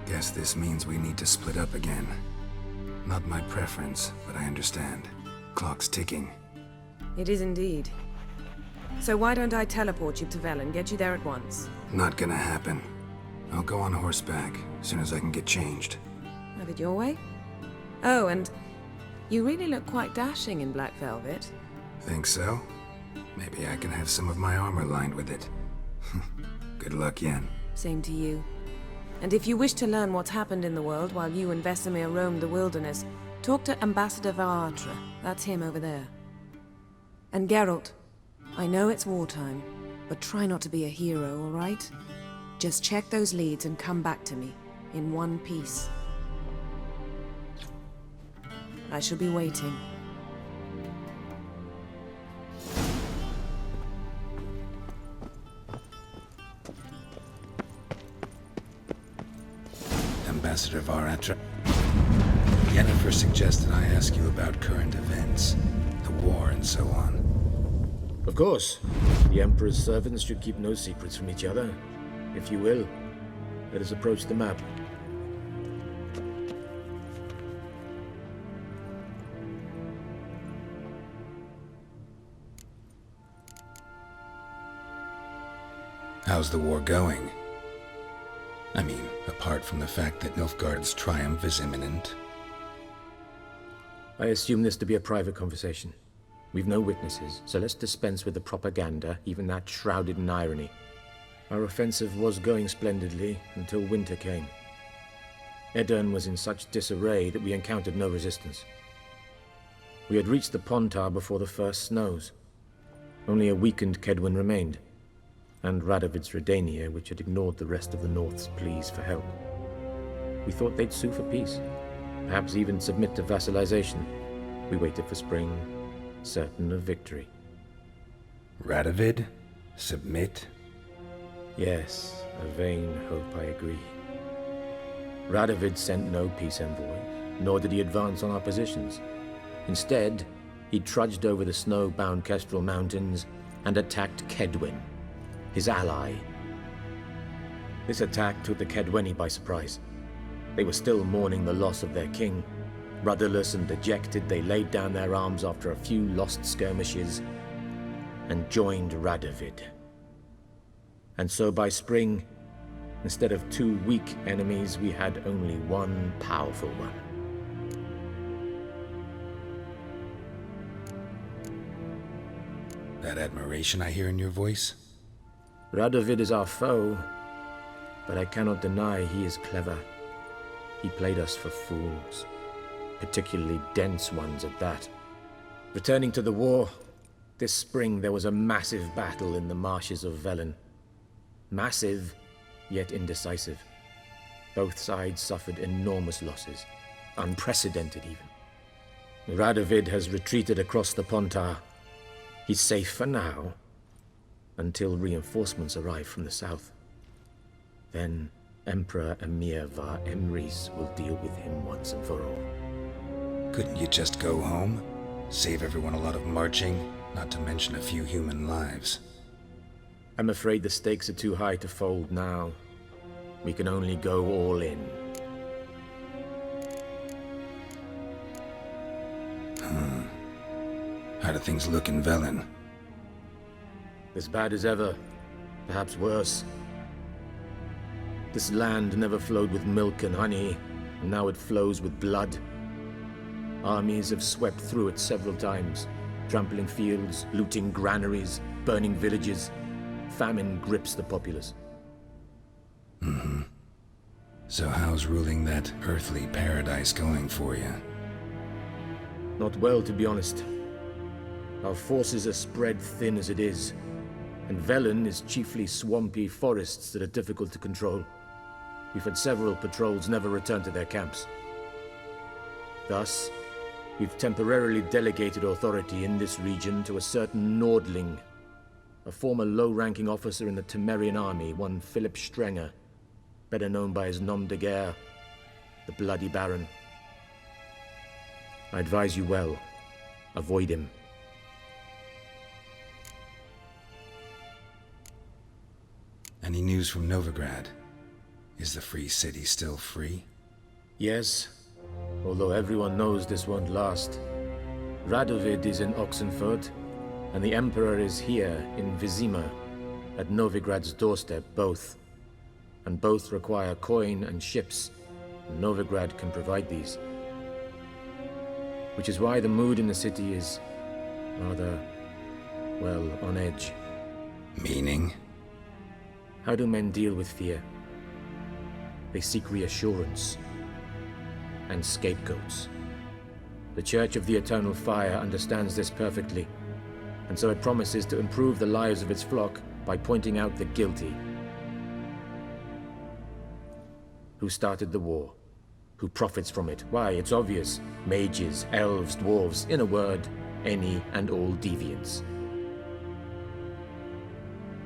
Guess this means we need to split up again. Not my preference, but I understand. Clock's ticking. It is indeed. So why don't I teleport you to Vel and get you there at once? Not gonna happen. I'll go on horseback, as soon as I can get changed. Have it your way? Oh, and you really look quite dashing in black velvet. Think so? Maybe I can have some of my armor lined with it. Good luck, Yen. Same to you. And if you wish to learn what's happened in the world while you and Vesemir roamed the wilderness, talk to Ambassador Varatra. That's him over there. And Geralt, I know it's wartime, but try not to be a hero, all right? Just check those leads and come back to me, in one piece. I shall be waiting. Ambassador Varatra. Yennefer suggested I ask you about current events, the war and so on. Of course. The Emperor's servants should keep no secrets from each other. If you will, let us approach the map. How's the war going? I mean, apart from the fact that Nilfgaard's triumph is imminent. I assume this to be a private conversation. We've no witnesses, so let's dispense with the propaganda, even that shrouded in irony. Our offensive was going splendidly until winter came. Edirn was in such disarray that we encountered no resistance. We had reached the Pontar before the first snows. Only a weakened Kedwen remained, and Radovid's Redania, which had ignored the rest of the North's pleas for help. We thought they'd sue for peace, perhaps even submit to vassalization. We waited for spring, certain of victory. Radovid? Submit? Yes, a vain hope, I agree. Radovid sent no peace envoys, nor did he advance on our positions. Instead, he trudged over the snow-bound Kestrel Mountains and attacked Kedwen, his ally. This attack took the Kedweni by surprise. They were still mourning the loss of their king. Rudderless and dejected, they laid down their arms after a few lost skirmishes and joined Radovid. And so by spring, instead of 2 weak enemies, we had only one powerful one. That admiration I hear in your voice? Radovid is our foe, but I cannot deny he is clever. He played us for fools, particularly dense ones at that. Returning to the war, this spring there was a massive battle in the marshes of Velen. Massive, yet indecisive. Both sides suffered enormous losses, unprecedented even. Radovid has retreated across the Pontar. He's safe for now, until reinforcements arrive from the south. Then Emperor Emir var Emrys will deal with him once and for all. Couldn't you just go home? Save everyone a lot of marching, not to mention a few human lives. I'm afraid the stakes are too high to fold now. We can only go all in. How do things look in Velen? As bad as ever, perhaps worse. This land never flowed with milk and honey, and now it flows with blood. Armies have swept through it several times, trampling fields, looting granaries, burning villages. Famine grips the populace. So how's ruling that earthly paradise going for you? Not well, to be honest. Our forces are spread thin as it is, and Velen is chiefly swampy forests that are difficult to control. We've had several patrols never return to their camps. Thus, we've temporarily delegated authority in this region to a certain Nordling, a former low-ranking officer in the Temerian army, one Philip Strenger, better known by his nom de guerre, the Bloody Baron. I advise you well. Avoid him. Any news from Novigrad? Is the free city still free? Yes, although everyone knows this won't last. Radovid is in Oxenfurt, and the Emperor is here in Vizima, at Novigrad's doorstep, both. And both require coin and ships, and Novigrad can provide these. Which is why the mood in the city is rather, well, on edge. Meaning? How do men deal with fear? They seek reassurance and scapegoats. The Church of the Eternal Fire understands this perfectly, and so it promises to improve the lives of its flock by pointing out the guilty. Who started the war? Who profits from it? Why, it's obvious. Mages, elves, dwarves, in a word, any and all deviants.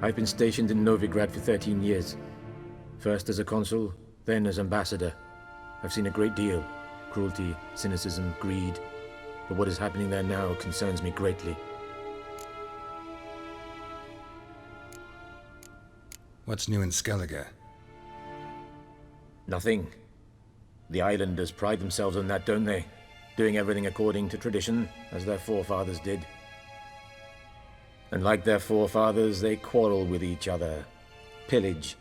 I've been stationed in Novigrad for 13 years. First as a consul, then as ambassador. I've seen a great deal. Cruelty, cynicism, greed. But what is happening there now concerns me greatly. What's new in Skellige? Nothing. The islanders pride themselves on that, don't they? Doing everything according to tradition, as their forefathers did. And like their forefathers, they quarrel with each other, pillage,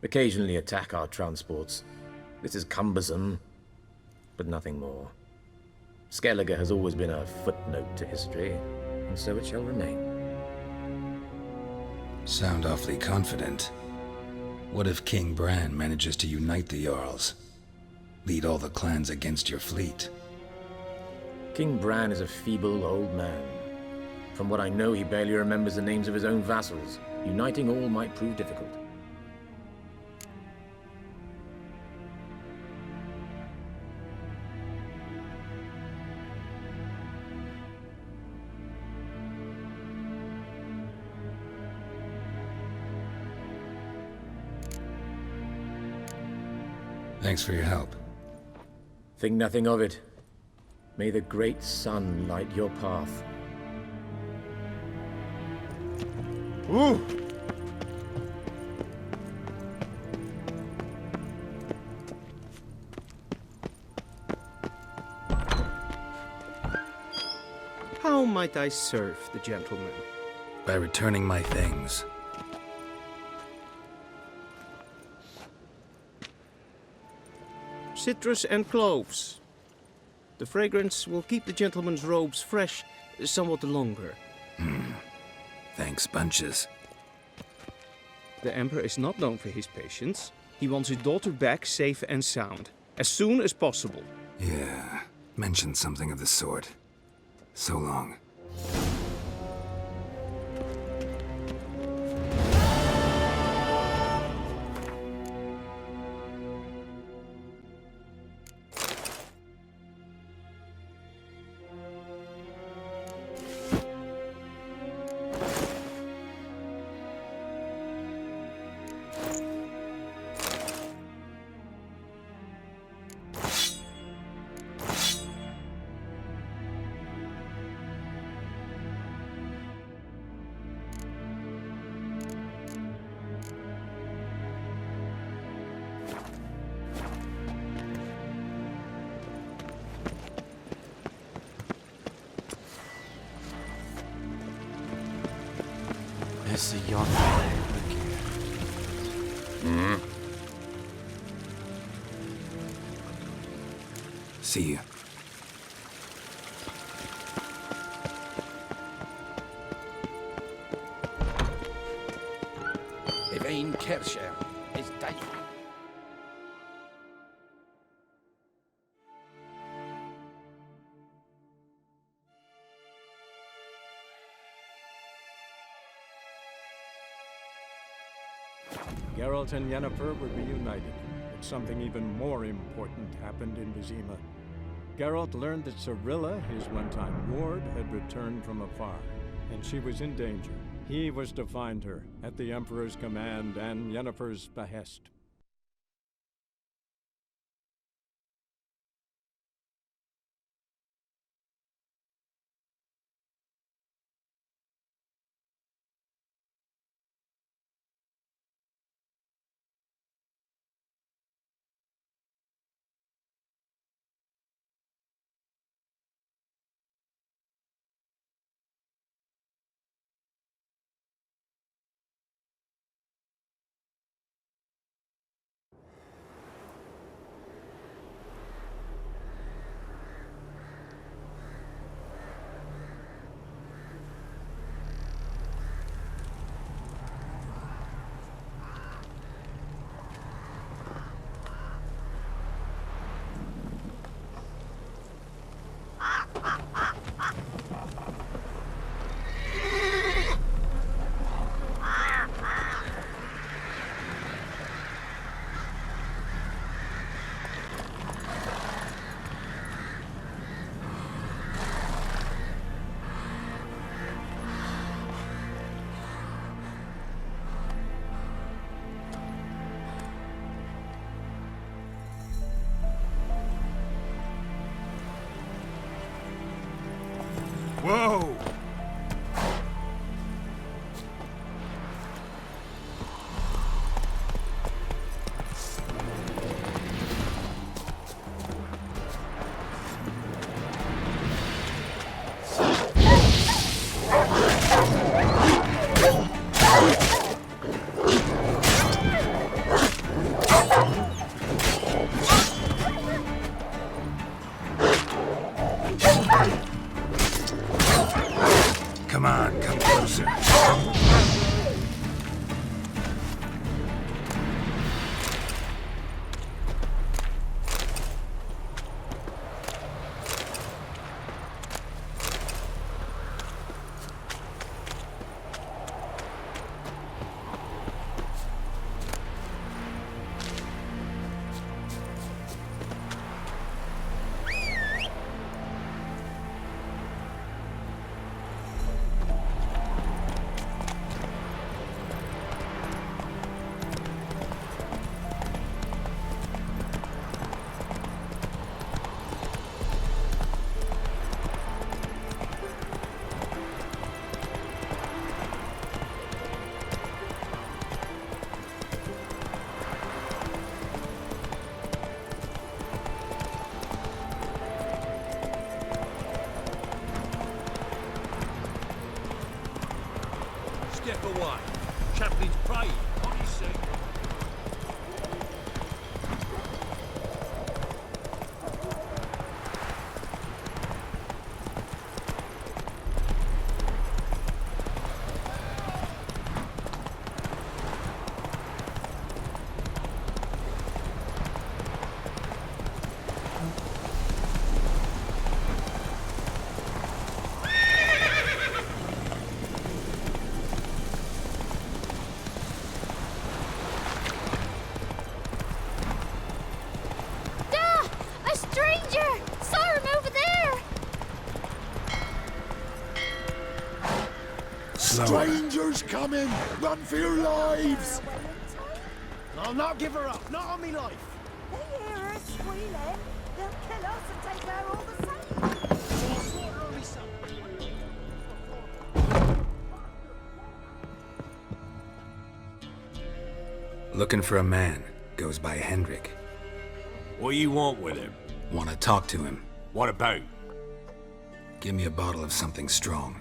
occasionally attack our transports. This is cumbersome, but nothing more. Skellige has always been a footnote to history, and so it shall remain. Sound awfully confident. What if King Bran manages to unite the Jarls? Lead all the clans against your fleet? King Bran is a feeble old man. From what I know, he barely remembers the names of his own vassals. Uniting all might prove difficult. Thanks for your help. Think nothing of it. May the great sun light your path. Ooh! How might I serve the gentleman? By returning my things. Citrus and cloves. The fragrance will keep the gentleman's robes fresh somewhat longer. Thanks, bunches. The Emperor is not known for his patience. He wants his daughter back safe and sound, as soon as possible. Yeah, mentioned something of the sort. So long. Is the young again? See you. Evain Kersher is dying. Geralt and Yennefer were reunited, but something even more important happened in Vizima. Geralt learned that Cirilla, his one-time ward, had returned from afar, and she was in danger. He was to find her, at the Emperor's command and Yennefer's behest. slower. Strangers coming! Run for your lives! I'll not give her up. Not on me life. They hear her squealing. They'll kill us and take her all the same. Looking for a man. Goes by Hendrik. What do you want with him? Want to talk to him. What about? Give me a bottle of something strong.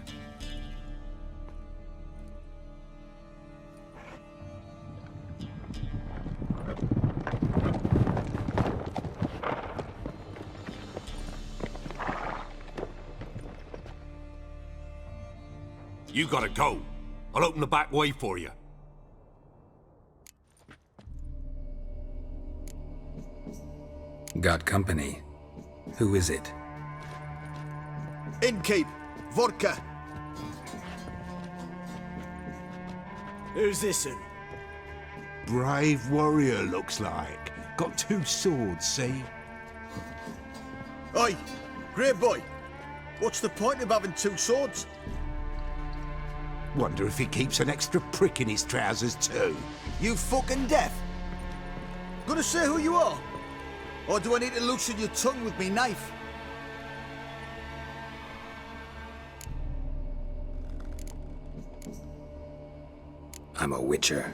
You gotta go. I'll open the back way for you. Got company. Who is it? Innkeep. Vodka. Who's this in? Brave warrior, looks like. Got 2 swords, see? Oi, grey boy. What's the point of having 2 swords? Wonder if he keeps an extra prick in his trousers too. You fucking deaf? Gonna say who you are? Or do I need to loosen your tongue with me knife? I'm a witcher.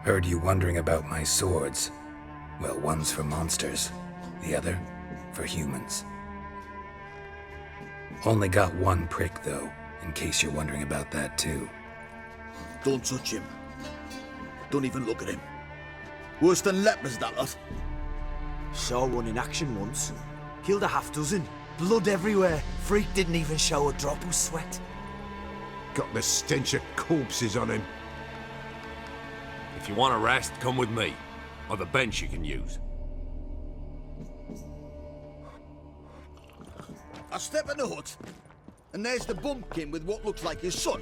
Heard you wondering about my swords. Well, one's for monsters, the other for humans. Only got 1 prick, though, in case you're wondering about that, too. Don't touch him. Don't even look at him. Worse than lepers, that lot. Saw one in action once. Killed a half-dozen. Blood everywhere. Freak didn't even show a drop of sweat. Got the stench of corpses on him. If you want a rest, come with me. I've a bench you can use. I step in the hut, and there's the bumpkin with what looks like his son.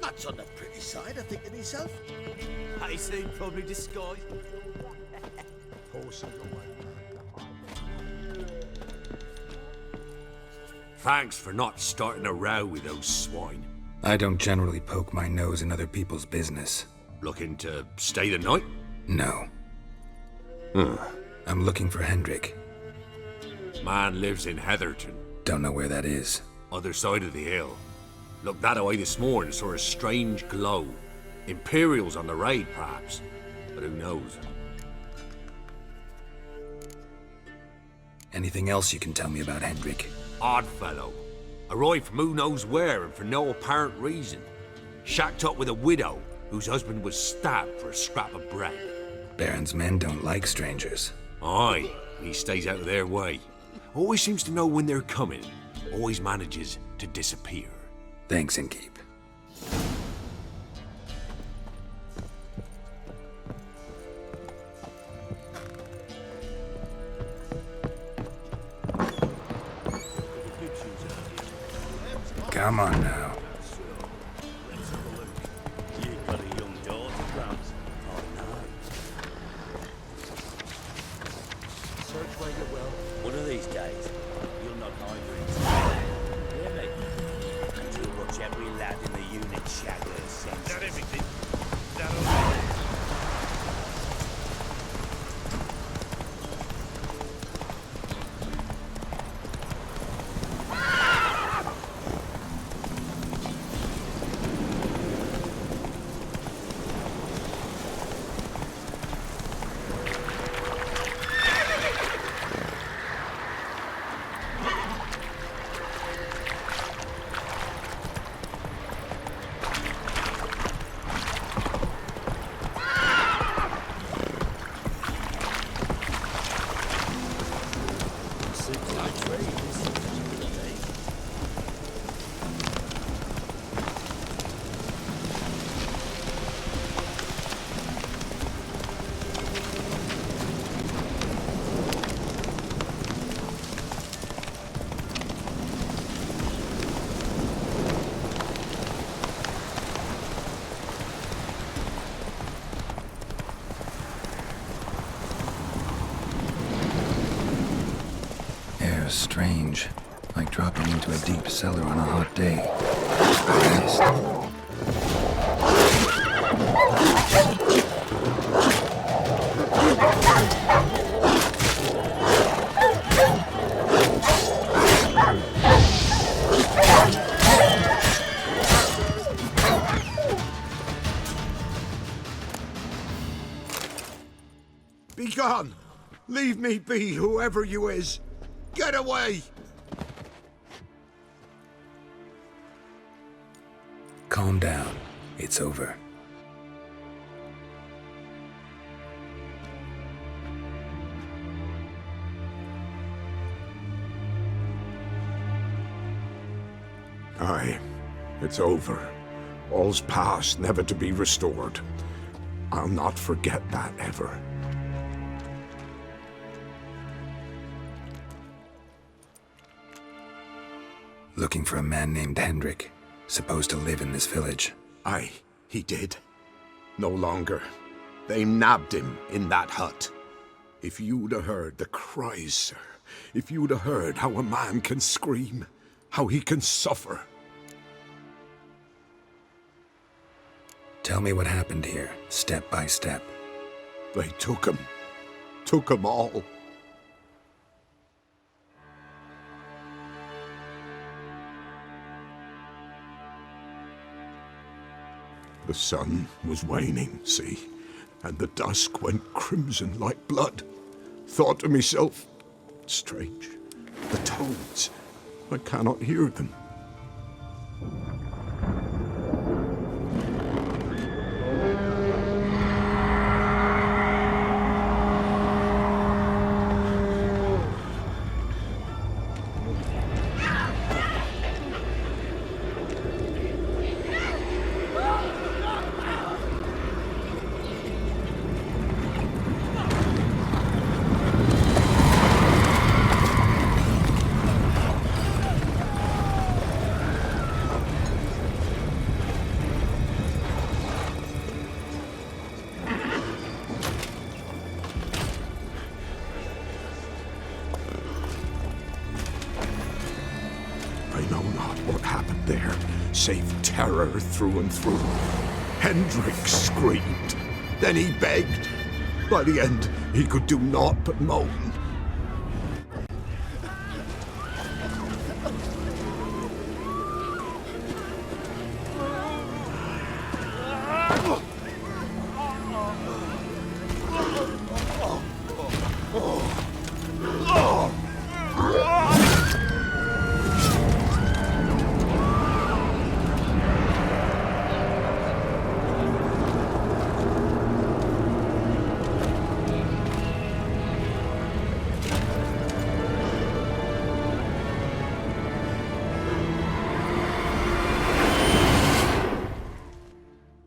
That's on the pretty side, I think to myself. I seem probably disguised. Thanks for not starting a row with those swine. I don't generally poke my nose in other people's business. Looking to stay the night? No. I'm looking for Hendrik. Man lives in Heatherton, Don't know where that is. other side of the hill. Looked that away this morning, saw a strange glow. Imperials on the raid, perhaps. But who knows? Anything else you can tell me about Hendrik? Odd fellow. Arrived from who knows where and for no apparent reason. Shacked up with a widow whose husband was stabbed for a scrap of bread. Baron's men don't like strangers. Aye, he stays out of their way. Always seems to know when they're coming. Always manages to disappear. Thanks, Innkeep. Come on now. You've got a young daughter, perhaps? Oh, no. Search where you will. One of these days, you'll not either in Hear me? Until watch every lad in the unit shadow a sense. Is that everything? Is that all? Air's strange. Like dropping into a deep cellar on a hot day. Rest. Be gone! Leave me be, whoever you is! Get away! Calm down. It's over. Aye, it's over. All's past, never to be restored. I'll not forget that ever. Looking for a man named Hendrik, supposed to live in this village. Aye, he did. No longer. They nabbed him in that hut. If you'd have heard the cries, sir, if you'd have heard how a man can scream, how he can suffer. Tell me what happened here, step by step. They took him all. The sun was waning, see, and the dusk went crimson like blood. Thought to myself, strange, the toads, I cannot hear them. I know not what happened there, save terror through and through. Hendrik screamed. Then he begged. By the end, he could do naught but moan.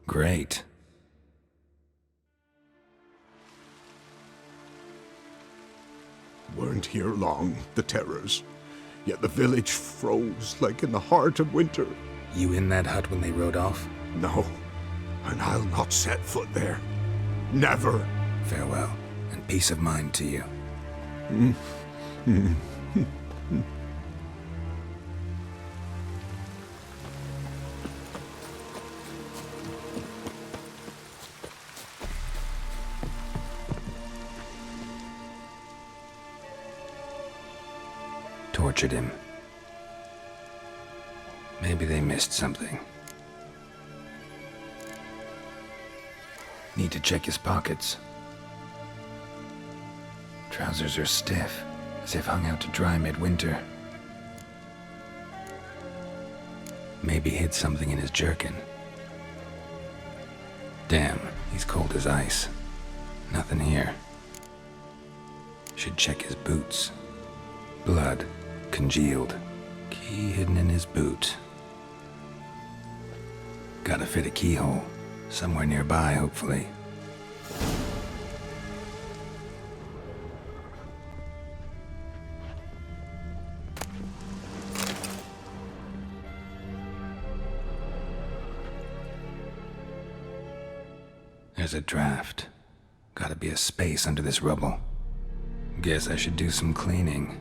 Great. Weren't here long, the terrors. Yet the village froze like in the heart of winter. You in that hut when they rode off? No, and I'll not set foot there. Never. Farewell, and peace of mind to you. Tortured him. Maybe they missed something. Need to check his pockets. Trousers are stiff, as if hung out to dry midwinter. Maybe hid something in his jerkin. Damn, he's cold as ice. Nothing here. Should check his boots. Blood, congealed. Key hidden in his boot. Gotta fit a keyhole. Somewhere nearby, hopefully. There's a draft. Gotta be a space under this rubble. Guess I should do some cleaning.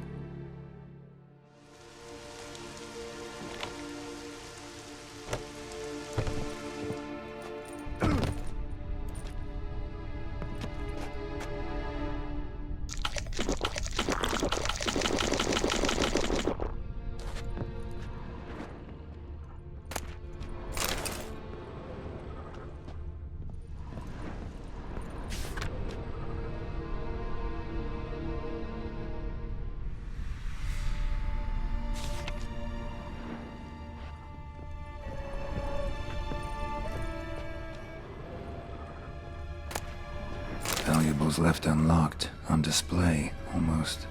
Valuables left unlocked, on display, almost.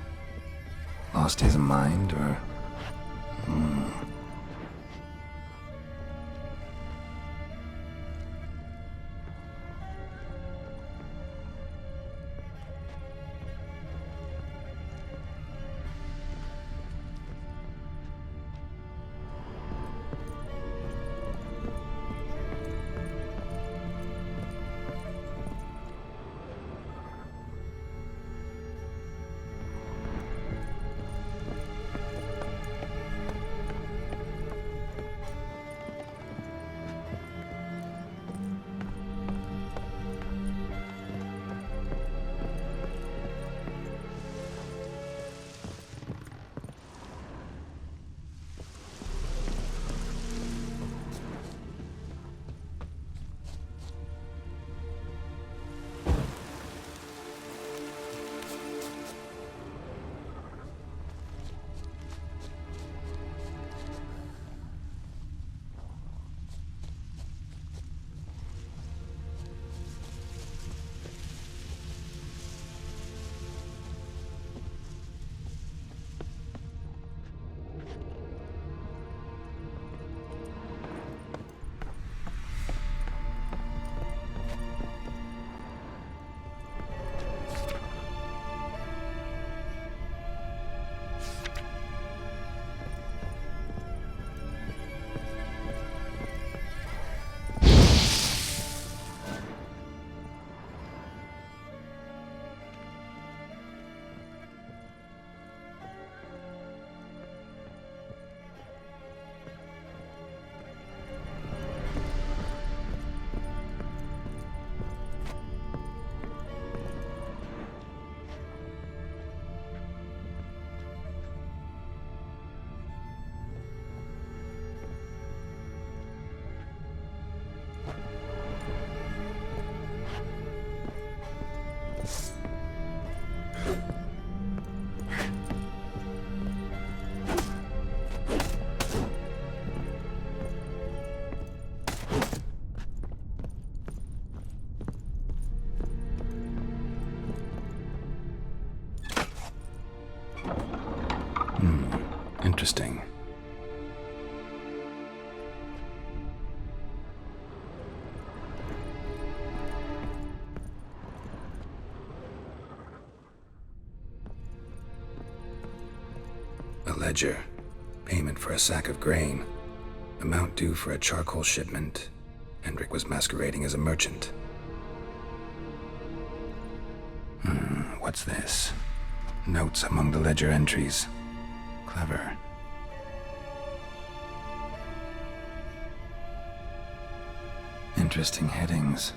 Lost his mind, or... Interesting. A ledger. Payment for a sack of grain. Amount due for a charcoal shipment. Hendrik was masquerading as a merchant. What's this? Notes among the ledger entries. Clever. Interesting headings.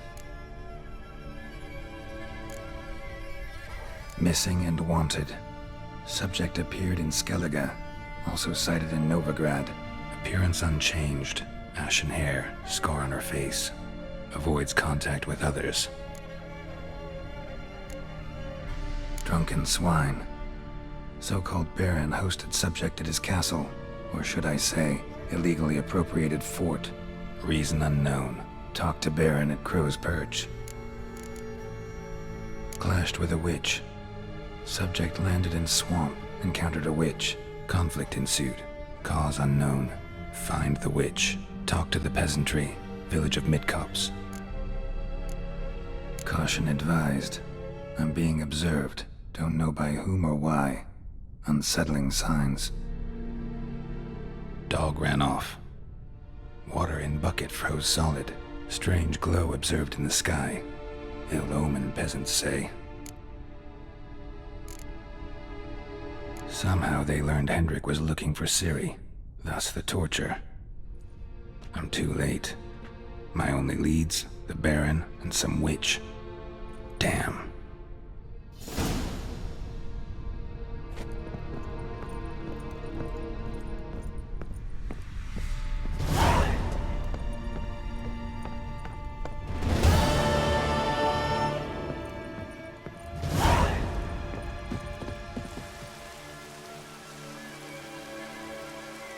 Missing and wanted. Subject appeared in Skellige, also cited in Novigrad. Appearance unchanged. Ashen hair, scar on her face. Avoids contact with others. Drunken swine. So-called Baron hosted subject at his castle, or should I say, illegally appropriated fort. Reason unknown. Talked to Baron at Crow's Perch. Clashed with a witch. Subject landed in swamp, encountered a witch. Conflict ensued. Cause unknown. Find the witch. Talk to the peasantry. Village of Midcopse. Caution advised. I'm being observed. Don't know by whom or why. Unsettling signs. Dog ran off. Water in bucket froze solid. Strange glow observed in the sky. Ill omen, peasants say. Somehow they learned Hendrik was looking for Ciri, thus the torture. I'm too late. My only leads, the Baron and some witch. Damn.